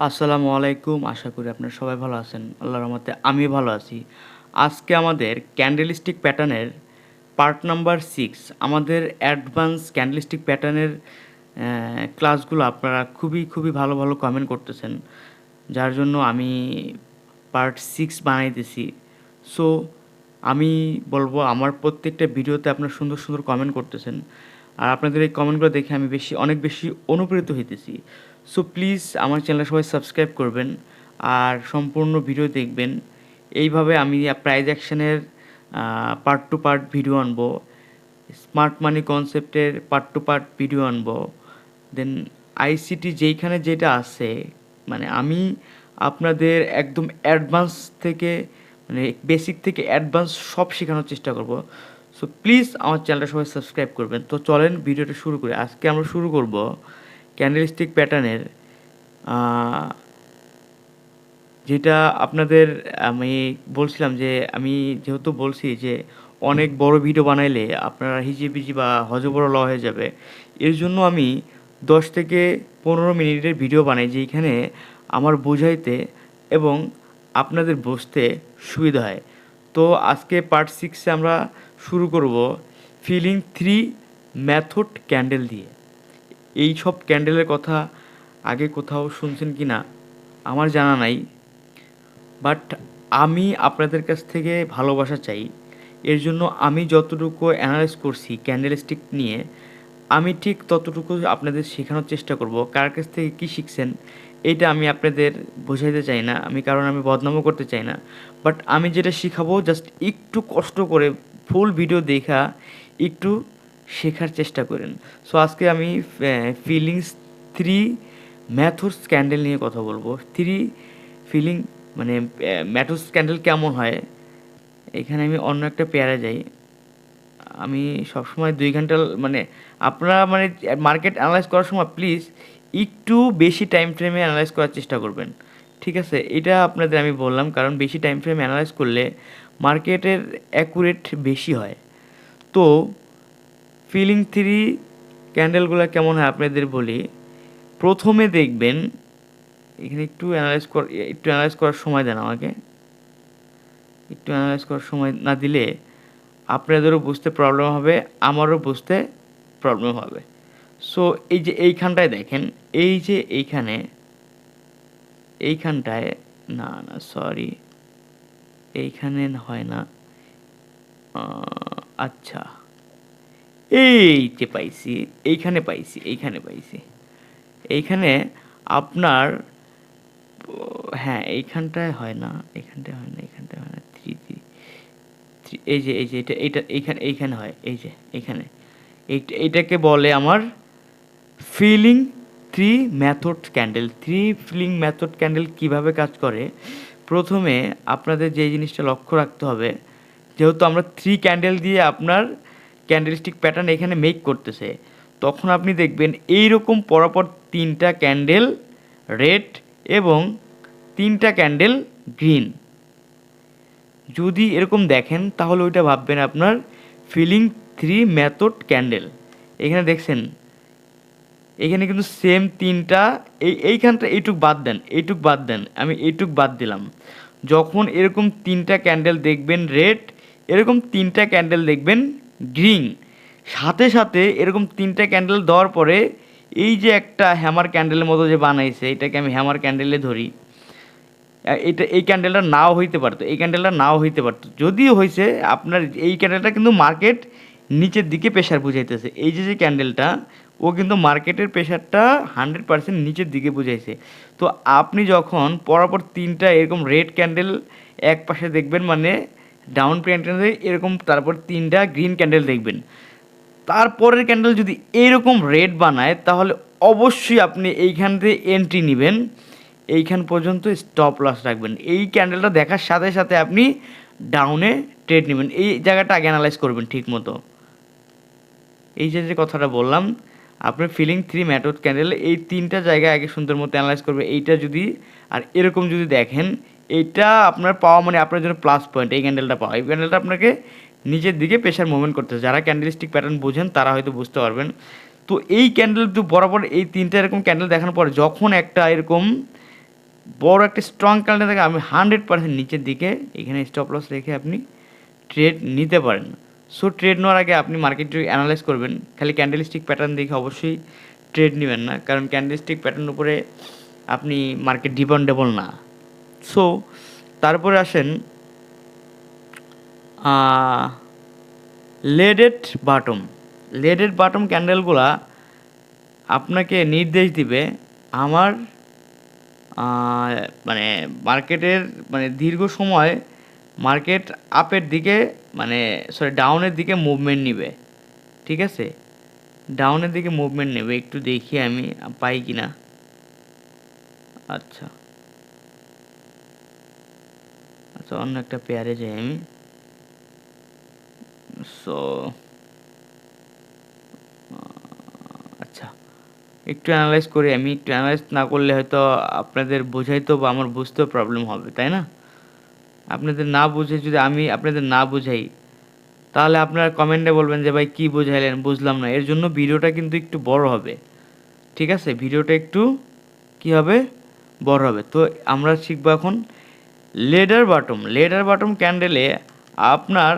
আসসালামু আলাইকুম। আশা করি আপনারা সবাই ভালো আছেন। আল্লাহর রহমতে আমিও ভালো আছি। আজকে আমাদের ক্যান্ডেলস্টিক প্যাটার্নের পার্ট নাম্বার 6 আমাদের অ্যাডভান্স ক্যান্ডেলস্টিক প্যাটার্নের ক্লাসগুলো আপনারা খুবই ভালো ভালো কমেন্ট করতেছেন। যার জন্য আমি পার্ট 6 বানাইতেছি। সো আমি বলবো আমার প্রত্যেকটা ভিডিওতে আপনারা সুন্দর কমেন্ট করতেছেন। আর আপনাদের এই কমেন্টগুলো দেখে আমি অনেক বেশি অনুপ্রেরিত হইতেছি। সো প্লিজ আমার চ্যানেলটা সবাই সাবস্ক্রাইব করবেন আর সম্পূর্ণ ভিডিও দেখবেন। এইভাবে আমি প্রাইজ অ্যাকশনের পার্ট টু পার্ট ভিডিও আনবো, স্মার্ট মানি কনসেপ্টের পার্ট টু পার্ট ভিডিও আনবো। দেন আইসিটি যেইখানে যেটা আছে, মানে আমি আপনাদের একদম অ্যাডভান্স থেকে, মানে বেসিক থেকে অ্যাডভান্স সব শেখানোর চেষ্টা করব। সো প্লিজ আমার চ্যানেলটা সবাই সাবস্ক্রাইব করবেন। তো চলেন ভিডিওটা শুরু করি। আজকে আমরা শুরু করব ক্যান্ডেলস্টিক প্যাটার্নের, যেটা আপনাদের আমি বলছিলাম যে আমি যেহেতু বলছি যে অনেক বড় ভিডিও বানাইলে আপনারা হিজিবিজি বা হযবরল হয়ে যাবে, এর জন্য আমি 10 থেকে 15 মিনিটের ভিডিও বানাই, যেখানে আমার বোঝাইতে এবং আপনাদের বুঝতে সুবিধা হয়। তো আজকে পার্ট 6 আমরা শুরু করব ফিলিং 3 মেথড ক্যান্ডেল দিয়ে। এই সব ক্যান্ডেলের কথা আগে কোথাও শুনছেন কি না আমার জানা নাই, বাট আমি আপনাদের কাছ থেকে ভালোবাসা চাই। এর জন্য আমি যতটুকু অ্যানালাইজ করছি ক্যান্ডেলস্টিক নিয়ে, আমি ঠিক ততটুকু আপনাদের শেখানোর চেষ্টা করব। কার কাছ থেকে কী শিখছেন এটা আমি আপনাদের বোঝাইতে চাই না, কারণ আমি বদনামও করতে চাই না। বাট আমি যেটা শিখাবো জাস্ট একটু কষ্ট করে ফুল ভিডিও দেখা একটু শেখার চেষ্টা করেন। সো আজকে আমি ফিলিংস 3 ম্যাথডস ক্যান্ডেল নিয়ে কথা বলবো। 3 ফিলিং মানে ম্যাথডস ক্যান্ডেল কেমন হয়। এখানে আমি অন্য একটা পেয়ারে যাই। আমি সবসময় 2 ঘন্টা, মানে আপনারা মানে মার্কেট অ্যানালাইজ করার সময় প্লিজ একটু বেশি টাইম ফ্রেমে অ্যানালাইজ করার চেষ্টা করবেন। ঠিক আছে, এটা আপনাদের আমি বললাম, কারণ বেশি টাইম ফ্রেমে অ্যানালাইজ করলে মার্কেটের অ্যাকুরেট বেশি হয়। তো ফিলিং 3 ক্যান্ডেলগুলো কেমন হয় আপনাদের বলি। প্রথমে দেখবেন এখানে একটু অ্যানালাইজ করার সময় দেন আমাকে। একটু অ্যানালাইজ করার সময় না দিলে আপনাদেরও বুঝতে প্রবলেম হবে, আমারও বুঝতে প্রবলেম হবে। সো এই যে এইখানটায় দেখেন, এই যে এইখানটায়, না না সরি, এইখানে হয় না। আচ্ছা, এই যে পাইছি, এইখানে পাইছি। এইখানে আপনার, হ্যাঁ এইখানটায় হয় না, এখানটায় হয় না। থ্রি থ্রি থ্রি, এই যে এটা এইখানে হয়, এই যে এইখানে, এইটাকে বলে আমার feeling 3 method candle. 3 feeling method candle কীভাবে কাজ করে, প্রথমে আপনাদের যে জিনিসটা লক্ষ্য রাখতে হবে, যেহেতু আমরা 3 ক্যান্ডেল দিয়ে আপনার ক্যান্ডেলস্টিক প্যাটার্ন এখানে মেক করতেছে, তখন আপনি দেখবেন এইরকম পরপর 3টা ক্যান্ডেল রেড এবং 3টা ক্যান্ডেল গ্রিন। যদি এরকম দেখেন তাহলে ওইটা ভাববেন আপনার ফিলিং 3 মেথড ক্যান্ডেল। এখানে দেখছেন, এখানে কিন্তু সেম 3টা, এইখানটা এইটুক বাদ দেন, আমি এইটুক বাদ দিলাম। যখন এরকম 3টা ক্যান্ডেল দেখবেন রেড, এরকম 3টা ক্যান্ডেল দেখবেন গ্রিন, সাথে সাথে এরকম 3টা ক্যান্ডেল দেওয়ার পরে এই যে একটা হ্যামার ক্যান্ডেলের মতো যে বানাইছে, এটাকে আমি হ্যামার ক্যান্ডেলে ধরি। এই ক্যান্ডেলটা নাও হইতে পারতো, যদিও হয়েছে আপনার এই ক্যান্ডেলটা কিন্তু মার্কেট নিচের দিকে প্রেশার বুঝাইতেছে। এই যে ক্যান্ডেলটা, ও কিন্তু মার্কেটের প্রেশারটা 100% নিচের দিকে বুঝাইছে। তো আপনি যখন পরপর 3টা এরকম রেড ক্যান্ডেল এক পাশে দেখবেন, মানে ডাউন ক্যান্ডেল এরকম, তারপর 3টা গ্রিন ক্যান্ডেল দেখবেন, তারপরের ক্যান্ডেল যদি এইরকম রেড বানায়, তাহলে অবশ্যই আপনি এইখান থেকে এন্ট্রি নেবেন, এইখান পর্যন্ত স্টপ লস রাখবেন। এই ক্যান্ডেলটা দেখার সাথে সাথে আপনি ডাউনে ট্রেড নেবেন। এই জায়গাটা আগে অ্যানালাইজ করবেন ঠিক মতো। এই যে কথাটা বললাম, আপনার ফিলিং 3 মেথড ক্যান্ডেল, এই 3টা জায়গায় আগে সুন্দর মতো অ্যানালাইজ করবে। এইটা যদি আর এরকম যদি দেখেন, এইটা আপনার পাওয়া মানে আপনার জন্য প্লাস পয়েন্ট। এই ক্যান্ডেলটা পাওয়া, এই ক্যান্ডেলটা আপনাকে নিচের দিকে প্রেশার মুভমেন্ট করতেছে। যারা ক্যান্ডেলস্টিক প্যাটার্ন বোঝেন তারা হয়তো বুঝতে পারবেন। তো এই ক্যান্ডেল তো বরাবর এই 3টা এরকম ক্যান্ডেল দেখানোর পর যখন একটা এরকম বড় একটা স্ট্রং ক্যান্ডেল থাকে, আপনি 100% নিচের দিকে এখানে স্টপ লস রেখে আপনি ট্রেড নিতে পারেন। সো ট্রেড নেওয়ার আগে আপনি মার্কেটটি অ্যানালাইজ করবেন, খালি ক্যান্ডেলস্টিক প্যাটার্ন দেখে অবশ্যই ট্রেড নেবেন না, কারণ ক্যান্ডেলস্টিক প্যাটার্নের উপরে আপনি মার্কেট ডিপেন্ডেবল না। সো তারপরে আসেন লেডেড বাটম। লেডেড বাটম ক্যান্ডেলগুলা আপনাকে নির্দেশ দিবে আমার মানে মার্কেটের মানে দীর্ঘ সময় মার্কেট আপের দিকে মানে ডাউনের দিকে মুভমেন্ট নিবে, ঠিক আছে, ডাউনের দিকে মুভমেন্ট নেবে। একটু দেখি আমি পাই কি না। আচ্ছা আচ্ছা, অন্য একটা পেয়ারে যাই আমি। সো আচ্ছা, একটু অ্যানালাইজ করি আমি। একটু অ্যানালাইজ না করলে হয়তো আপনাদের বোঝাইতো বা আমার বুঝতেও প্রবলেম হবে, তাই না? আপনাদের না বুঝে যদি আমি আপনাদের না বুঝাই, তাহলে আপনারা কমেন্টে বলবেন যে ভাই কী বুঝাইলেন, বুঝলাম না। এর জন্য ভিডিওটা কিন্তু একটু বড় হবে, ঠিক আছে? ভিডিওটা একটু কী হবে, বড় হবে। তো আমরা শিখবো এখন লেডার বাটম। লেডার বাটম ক্যান্ডেলে আপনার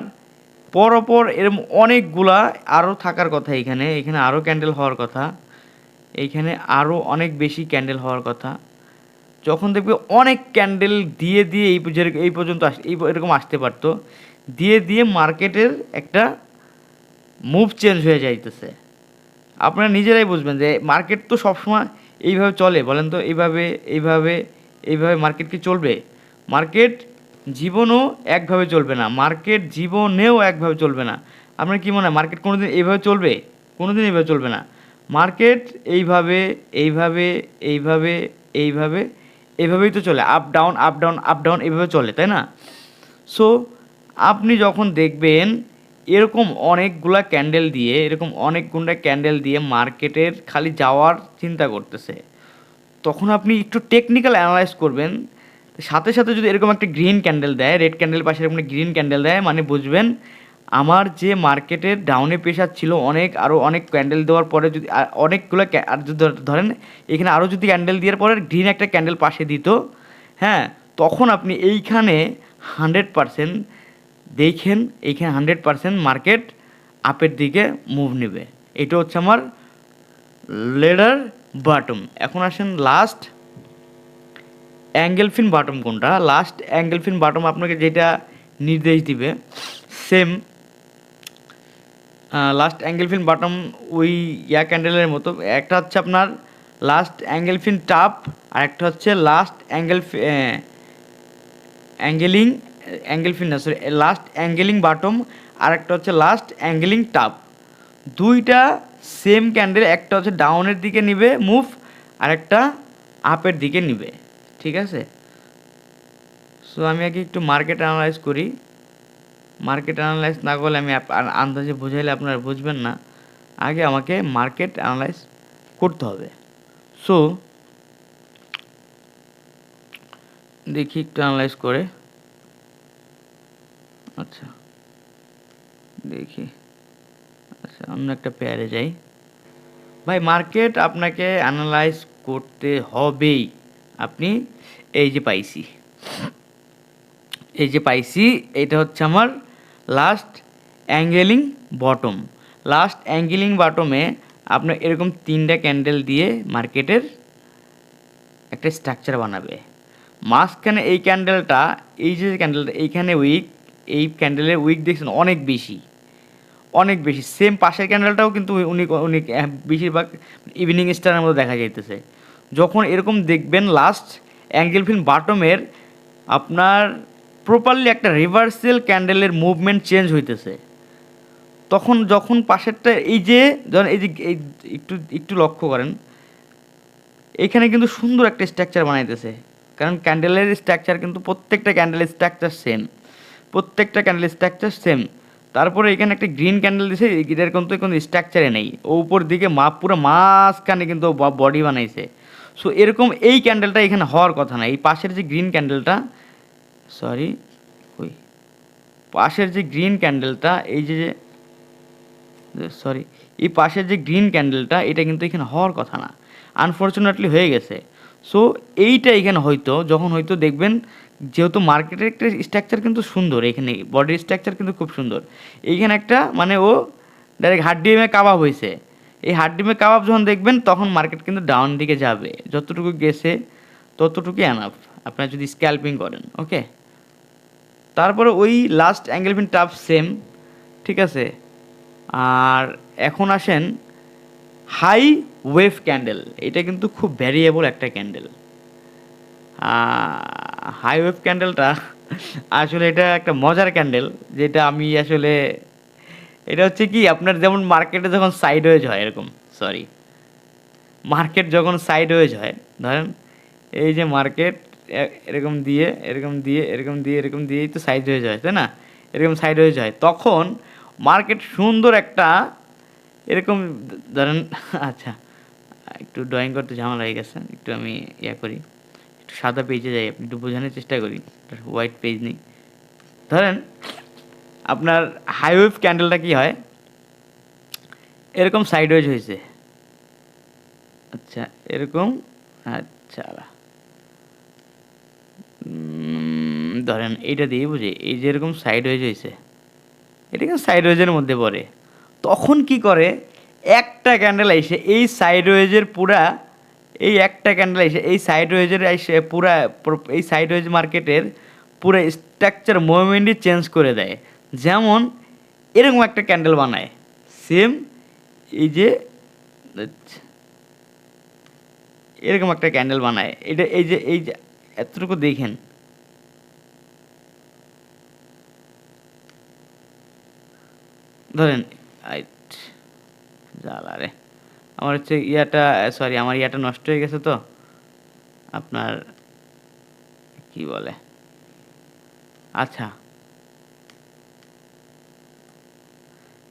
পরপর এরকম অনেকগুলা আরও থাকার কথা, এখানে এখানে আরও ক্যান্ডেল হওয়ার কথা, এইখানে আরও অনেক বেশি ক্যান্ডেল হওয়ার কথা। যখন দেখবে অনেক ক্যান্ডেল দিয়ে দিয়ে এই পর্যন্ত এরকম আসতে পারতো, দিয়ে দিয়ে মার্কেটের একটা মুভ চেঞ্জ হয়ে যাইতেছে। আপনারা নিজেরাই বুঝবেন যে মার্কেট তো সবসময় এইভাবে চলে, বলেন তো? এইভাবে এইভাবে এইভাবে মার্কেট কি চলবে? মার্কেট জীবনও একভাবে চলবে না, মার্কেট জীবনেও একভাবে চলবে না। আপনার কি মনে হয় মার্কেট কোনো দিন এইভাবে চলবে? কোনো দিন এইভাবে চলবে না। মার্কেট এইভাবে এইভাবে এইভাবে এইভাবে এইভাবেই তো চলে, up down up down up down, এইভাবে চলে, তাই না? সো আপনি যখন দেখবেন এরকম অনেকগুলা ক্যান্ডেল দিয়ে, এরকম অনেকগুলা ক্যান্ডেল দিয়ে মার্কেটের খালি যাওয়ার চিন্তা করতেছে, তখন আপনি একটু টেকনিক্যাল অ্যানালাইজ করবেন। সাথে সাথে যদি এরকম একটা গ্রিন ক্যান্ডেল দেয়, রেড ক্যান্ডেল পাশে এরকম একটা গ্রিন ক্যান্ডেল দেয়, মানে বুঝবেন আমার যে মার্কেটের ডাউনে প্রেশার ছিল অনেক, আরও অনেক ক্যান্ডেল দেওয়ার পরে যদি অনেকগুলো আর যদি ধরেন এখানে আরও যদি ক্যান্ডেল দেওয়ার পরে গ্রিন একটা ক্যান্ডেল পাশে দিত, হ্যাঁ, তখন আপনি এইখানে 100% দেখেন, এইখানে 100% মার্কেট আপের দিকে মুভ নেবে। এটা হচ্ছে আমার লেডার বাটম। এখন আসেন লাস্ট অ্যাঙ্গেল ফিন বাটম কোনটা? লাস্ট অ্যাঙ্গেল ফিন বাটম আপনাকে যেটা নির্দেশ দিবে সেম লাস্ট অ্যাঙ্গেল ফিন বাটম ওই ক্যান্ডেলের মতো। একটা হচ্ছে আপনার লাস্ট অ্যাঙ্গেল ফিন টাপ, আর একটা হচ্ছে লাস্ট অ্যাঙ্গেল ফিন না, সরি, লাস্ট অ্যাঙ্গেলিং বাটম, আর একটা হচ্ছে লাস্ট অ্যাঙ্গেলিং টাপ। দুইটা সেম ক্যান্ডেল, একটা হচ্ছে ডাউনের দিকে নিবে মুভ, আর একটা আপের দিকে নিবে, ঠিক আছে? সো আমি আগে একটু মার্কেট অ্যানালাইজ করি। মার্কেট অ্যানালাইজ না করলে আমি আন্দাজে বুঝাইলে আপনারা বুঝবেন না, আগে আমাকে মার্কেট অ্যানালাইজ করতে হবে। সো দেখি একটু অ্যানালাইজ করে। আচ্ছা দেখি, আচ্ছা অন্য একটা পেয়ারে যাই। ভাই মার্কেট আপনাকে অ্যানালাইজ করতে হবেই। আপনি এই যে পাইছি, এই যে পাইছি, এটা হচ্ছে আমার লাস্ট অ্যাঙ্গেলিং বটম। লাস্ট অ্যাঙ্গেলিং বটমে আপনার এরকম 3টা ক্যান্ডেল দিয়ে মার্কেটের একটা স্ট্রাকচার বানাবে। মাঝখানে এই ক্যান্ডেলটা, এই যে ক্যান্ডেলটা এইখানে উইক, এই ক্যান্ডেলের উইক দেখছেন অনেক বেশি, অনেক বেশি। সেম পাশের ক্যান্ডেলটাও কিন্তু উনি উনি বেশিরভাগ ইভিনিং স্টারের মতো দেখা যাইতেছে। যখন এরকম দেখবেন লাস্ট অ্যাঙ্গেল ফিন বাটমের আপনার প্রপারলি একটা রিভার্সাল ক্যান্ডেলের মুভমেন্ট চেঞ্জ হইতেছে, তখন যখন পাশেরটা এই যে ধরেন এই যে একটু একটু লক্ষ্য করেন, এখানে কিন্তু সুন্দর একটা স্ট্রাকচার বানাইতেছে, কারণ ক্যান্ডেলের স্ট্রাকচার কিন্তু প্রত্যেকটা ক্যান্ডেলের স্ট্রাকচার সেম, প্রত্যেকটা ক্যান্ডেলের স্ট্রাকচার সেম। তারপরে এখানে একটা গ্রিন ক্যান্ডেল দিছে, এটার কিন্তু কোনো স্ট্রাকচারে নেই, ও উপর দিকে পুরো মাঝখানে কিন্তু বডি বানাইছে। সো এরকম এই ক্যান্ডেলটা এখানে হওয়ার কথা না। এই পাশের যে গ্রিন ক্যান্ডেলটা, সরি ওই পাশের যে গ্রিন ক্যান্ডেলটা, এই যে সরি, এই পাশের যে গ্রিন ক্যান্ডেলটা, এটা কিন্তু এখানে হওয়ার কথা না, আনফর্চুনেটলি হয়ে গেছে। সো এইটা এখানে হয়তো যখন হয়তো দেখবেন, যেহেতু মার্কেটের একটা স্ট্রাকচার কিন্তু সুন্দর, এখানে বডির স্ট্রাকচার কিন্তু খুব সুন্দর, এইখানে একটা মানে ও ডাইরেক্ট হাড্ডিমে কাবাব হয়েছে। এই হাড্ডিমে কাবাব যখন দেখবেন তখন মার্কেট কিন্তু ডাউন দিকে যাবে, যতটুকু গেছে ততটুকু এনাফ আপনারা যদি স্ক্যাল্পিং করেন। ওকে, তারপরে ওই লাস্ট অ্যাঙ্গেল পিন টাপ সেম, ঠিক আছে। আর এখন আসেন হাই ওয়েভ ক্যান্ডেল, এটা কিন্তু খুব ভ্যারিয়েবল একটা ক্যান্ডেল। হাই ওয়েভ ক্যান্ডেলটা আসলে এটা একটা মজার ক্যান্ডেল, যেটা আমি আসলে, এটা হচ্ছে কি আপনার যেমন মার্কেটে যখন সাইড ওয়েজ হয় এরকম, সরি, মার্কেট যখন সাইড ওয়েজ হয়, ধরেন এই যে মার্কেট এরকম দিয়ে এরকম দিয়ে এরকম দিয়ে এরকম দিয়েই তো সাইড ওয়েজ হয়, তাই না? এরকম সাইড ওয়েজ হয় তখন মার্কেট সুন্দর একটা এরকম, ধরেন আচ্ছা একটু ড্রয়িং করতে ঝামেলা হয়ে গেছে, একটু আমি ইয়া করি, একটু সাদা পেজে যাই, আপনি একটু বোঝানোর চেষ্টা করি, হোয়াইট পেজ নেই। ধরেন আপনার হাইওয়েভ ক্যান্ডেলটা কি হয়, এরকম সাইডওয়েজ হয়েছে, আচ্ছা এরকম, আচ্ছা ধরেন এইটা দিয়ে বুঝি, এই যে এরকম সাইডওয়েজ হয়েছে, এটা কিন্তু সাইডওয়েজের মধ্যে পড়ে, তখন কি করে একটা ক্যান্ডেল এসে এই সাইডওয়েজের পুরা, এই একটা ক্যান্ডেল এসে এই সাইডওয়েজের এসে পুরা এই সাইডওয়েজ মার্কেটের পুরো স্ট্রাকচার মুভমেন্টই চেঞ্জ করে দেয়। যেমন এরকম একটা ক্যান্ডেল বানায় সেম, এই যে এরকম একটা ক্যান্ডেল বানায়, এটা এই যে এতটুকু দেখেন, ধরেন জ্বালা রে, আমার হচ্ছে ইয়াটা, সরি আমার ইয়াটা নষ্ট হয়ে গেছে, তো আপনার কি বলে, আচ্ছা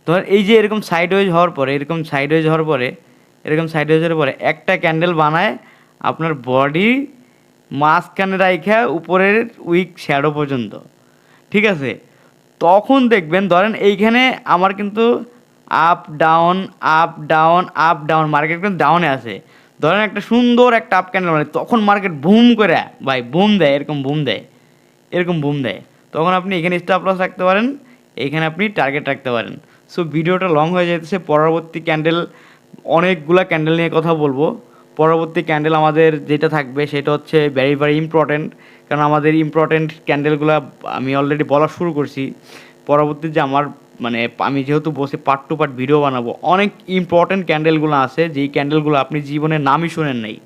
ধর এই যে এরকম সাইডওয়েজ হওয়ার পরে, এরকম সাইডওয়েজ হওয়ার পরে, এরকম সাইডওয়েজ হওয়ার পরে একটা ক্যান্ডেল বানায় আপনার বডি মাঝখানে রাইখা উপরের উইক শ্যাডো পর্যন্ত, ঠিক আছে। তখন দেখবেন ধরেন এইখানে আমার কিন্তু up down up down up down, market কিন্তু ডাউনে আছে, ধরেন একটা সুন্দর একটা আপ ক্যান্ডেল মানে, তখন মার্কেট বুম করে ভাই বুম দেয়, এরকম বুম দেয়, এরকম বুম দেয়, তখন আপনি এখানে স্টপ লস রাখতে পারেন, এইখানে আপনি টার্গেট রাখতে পারেন। সো ভিডিওটা লং হয়ে যেতেছে, পরবর্তী ক্যান্ডেল অনেকগুলা ক্যান্ডেল নিয়ে কথা বলবো। পরবর্তী ক্যান্ডেল আমাদের যেটা থাকবে সেটা হচ্ছে ভেরি ভেরি ইম্পর্ট্যান্ট, কারণ আমাদের ইম্পর্ট্যান্ট ক্যান্ডেলগুলো আমি অলরেডি বলা শুরু করছি। পরবর্তী যে আমার মানে আমি যেহেতু বসে পার্ট টু পার্ট ভিডিও বানাবো, অনেক ইম্পর্ট্যান্ট ক্যান্ডেলগুলো আছে যেই ক্যান্ডেলগুলো আপনি জীবনে নামই শোনেন নাই,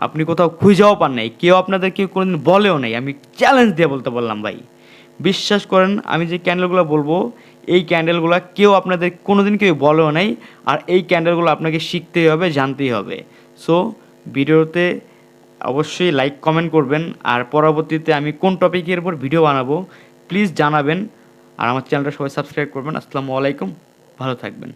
আপনি কোথাও খুঁজেও পান নাই, কেউ আপনাদের কেউ কোনোদিন বলেও নাই, আমি চ্যালেঞ্জ দিয়ে বলতে বললাম ভাই, বিশ্বাস করেন আমি যে ক্যান্ডেলগুলো বলবো এই ক্যান্ডেলগুলো কেউ আপনাদের কোনোদিন কেউ বলেও নাই, আর এই ক্যান্ডেলগুলো আপনাকে শিখতেই হবে, জানতেই হবে। সো ভিডিওতে অবশ্যই লাইক কমেন্ট করবেন, আর পরবর্তীতে আমি কোন টপিকের উপর ভিডিও বানাবো প্লিজ জানাবেন, আর আমার চ্যানেলটা সবাই সাবস্ক্রাইব করবেন। আসসালামু আলাইকুম, ভালো থাকবেন।